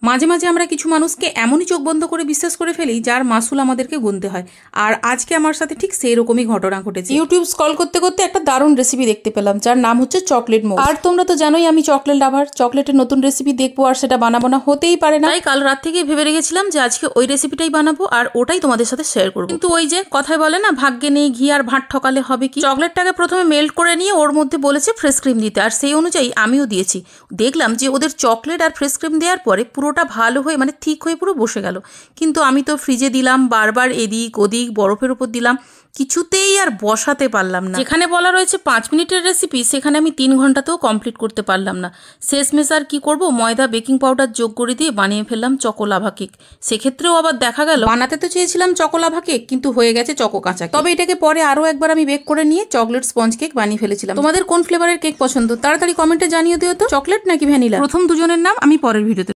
মাঝে মাঝে আমরা কিছু মানুষকে এমনই চোখ বন্ধ করে বিশ্বাস করে ফেলি যার মাসুল আমাদেরকে গুনতে হয়। আর আজকে আমার সাথে ঠিক সেই রকমই ঘটনা ঘটেছে। ইউটিউব স্ক্রল করতে করতে একটা দারুণ রেসিপি দেখতে পেলাম, যার নাম হচ্ছে চকলেট মোমো। আর তোমরা তো জানোই আমি চকলেট লাভার, চকলেটের নতুন রেসিপি দেখবো আর সেটা বানাবো না হতেই পারে না। তাই কাল রাত থেকে ভেবে রেখেছিলাম যে আজকে ওই রেসিপিটাই বানাবো আর ওটাই তোমাদের সাথে শেয়ার করবো। কিন্তু ওই যে কথায় বলে না, ভাগ্যে নেই ঘি আর ভাত ঠকালে হবে কি। চকলেটটাকে প্রথমে মেল্ট করে নিয়ে ওর মধ্যে বলেছে ফ্রেশ ক্রিম দিতে, আর সেই অনুযায়ী আমিও দিয়েছি। দেখলাম যে ওদের চকলেট আর ফ্রেশ ক্রিম দেওয়ার পরে পুরোটা ভালো হয়ে মানে ঠিক হয়ে পুরো বসে গেল। কিন্তু আমি তো ফ্রিজে দিলাম, বারবার এদিক ওদিক বরফের উপর দিলাম, কিছুতেই আর বসাতে পারলাম না। যেখানে বলা রয়েছে 5 মিনিটের রেসিপি, সেখানে আমি 3 ঘন্টাতেও কমপ্লিট করতে পারলাম না। শেষমেশ আর কি করব, ময়দা বেকিং পাউডার যোগ করে দিয়ে বানিয়ে ফেললাম চকোলাভা কেক। সেক্ষেত্রেও আবার দেখা গেল বানাতে তো চেয়েছিলাম চকোলাভা কেক, কিন্তু হয়ে গেছে চকো কাঁচা। তবে এটাকে পরে আরও একবার আমি বেক করে নিয়ে চকলেট স্পঞ্জ কেক বানিয়ে ফেলেছিলাম। তোমাদের কোন ফ্লেভারের কেক পছন্দ তাড়াতাড়ি কমেন্টে জানিয়ে দিও তো, চকলেট নাকি ভ্যানিলা? প্রথম দুজনের নাম আমি পরের ভিডিওতে